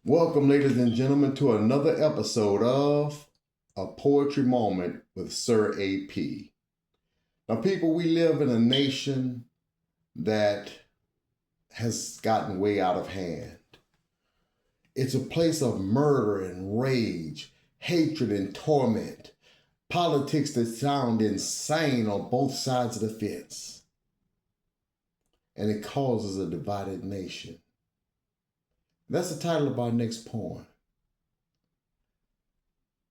Welcome, ladies and gentlemen, to another episode of A Poetry Moment with Sir AP. Now, people, we live in a nation that has gotten way out of hand. It's a place of murder and rage, hatred and torment, politics that sound insane on both sides of the fence. And it causes a divided nation. That's the title of our next poem.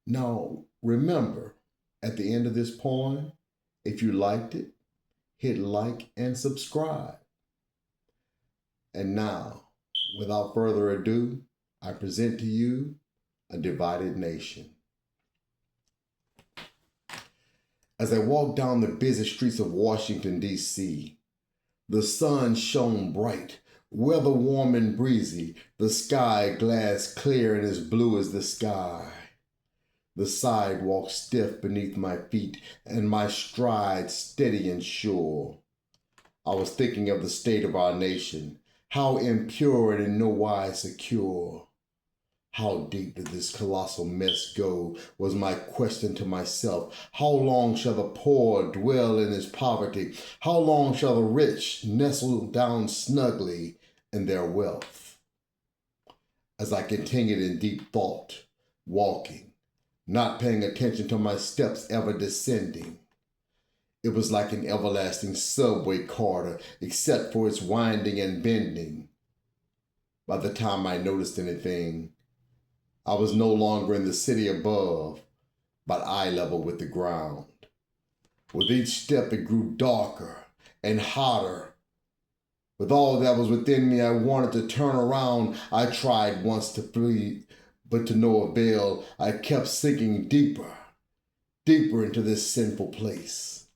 Now, remember, at the end of this poem, if you liked it, hit like and subscribe. And now, without further ado, I present to you A Divided Nation. As I walked down the busy streets of Washington, D.C., the sun shone bright, weather warm and breezy, the sky glass clear and as blue as the sky. The sidewalk stiff beneath my feet and my stride steady and sure. I was thinking of the state of our nation, how impure and in no wise secure. How deep did this colossal mess go, was my question to myself. How long shall the poor dwell in his poverty? How long shall the rich nestle down snugly in their wealth? As I continued in deep thought, walking, not paying attention to my steps ever descending, it was like an everlasting subway corridor, except for its winding and bending. By the time I noticed anything, I was no longer in the city above, but eye level with the ground. With each step it grew darker and hotter. With all that was within me, I wanted to turn around. I tried once to flee, but to no avail. I kept sinking deeper, deeper into this sinful place.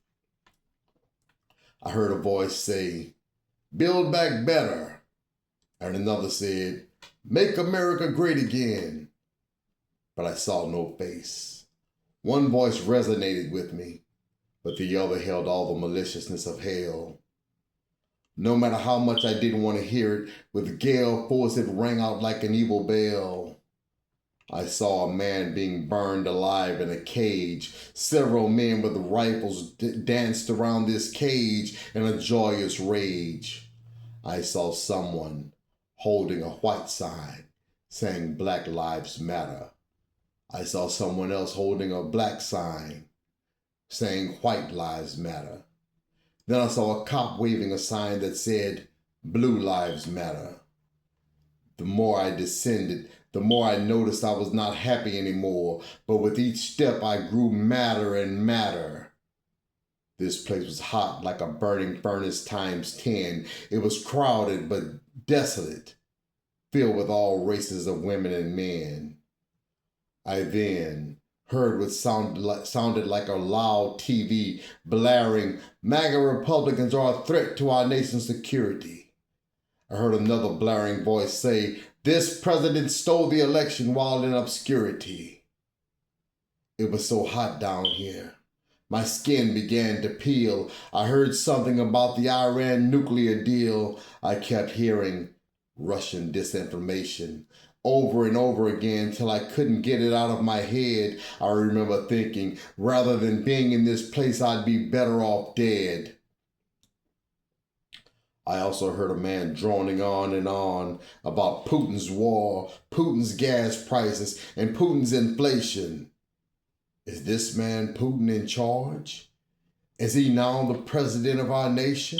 I heard a voice say, "Build back better." And another said, "Make America great again." But I saw no face. One voice resonated with me, but the other held all the maliciousness of hell. No matter how much I didn't want to hear it, with gale force it rang out like an evil bell. I saw a man being burned alive in a cage. Several men with rifles danced around this cage in a joyous rage. I saw someone holding a white sign saying Black Lives Matter. I saw someone else holding a black sign saying White Lives Matter. Then I saw a cop waving a sign that said Blue Lives Matter. The more I descended, the more I noticed I was not happy anymore, but with each step I grew madder and madder. This place was hot like a burning furnace times 10. It was crowded but desolate, filled with all races of women and men. I then heard what sounded like a loud TV blaring, "MAGA Republicans are a threat to our nation's security." I heard another blaring voice say, "This president stole the election while in obscurity." It was so hot down here. My skin began to peel. I heard something about the Iran nuclear deal. I kept hearing Russian disinformation over and over again till I couldn't get it out of my head. I remember thinking, rather than being in this place, I'd be better off dead. I also heard a man droning on and on about Putin's war, Putin's gas prices, and Putin's inflation. Is this man Putin in charge? Is he now the president of our nation?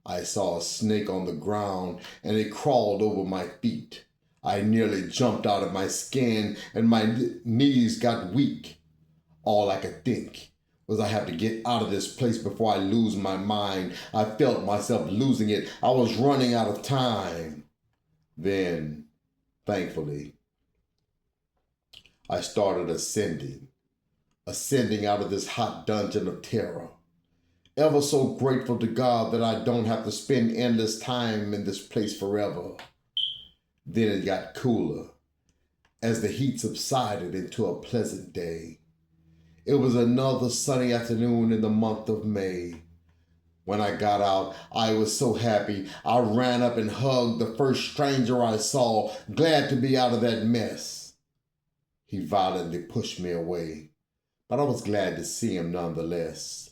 I saw a snake on the ground and it crawled over my feet. I nearly jumped out of my skin and my knees got weak. All I could think was I have to get out of this place before I lose my mind. I felt myself losing it. I was running out of time. Then, thankfully, I started ascending out of this hot dungeon of terror. Ever so grateful to God that I don't have to spend endless time in this place forever. Then it got cooler as the heat subsided into a pleasant day. It was another sunny afternoon in the month of May. When I got out, I was so happy. I ran up and hugged the first stranger I saw, glad to be out of that mess. He violently pushed me away, but I was glad to see him nonetheless.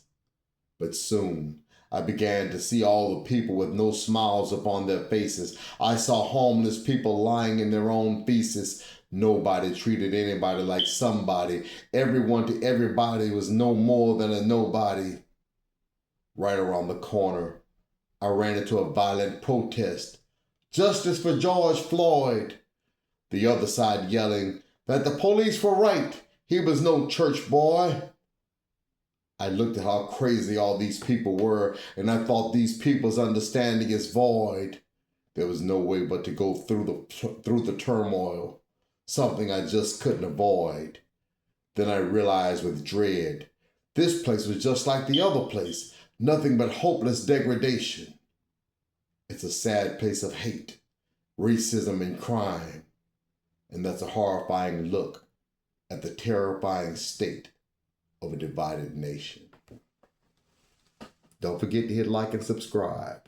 But soon, I began to see all the people with no smiles upon their faces. I saw homeless people lying in their own feces. Nobody treated anybody like somebody. Everyone to everybody was no more than a nobody. Right around the corner, I ran into a violent protest. Justice for George Floyd. The other side yelling that the police were right. He was no church boy. I looked at how crazy all these people were, and I thought these people's understanding is void. There was no way but to go through the turmoil, something I just couldn't avoid. Then I realized with dread, this place was just like the other place, nothing but hopeless degradation. It's a sad place of hate, racism, and crime, and that's a horrifying look at the terrifying state of a divided nation. Don't forget to hit like and subscribe.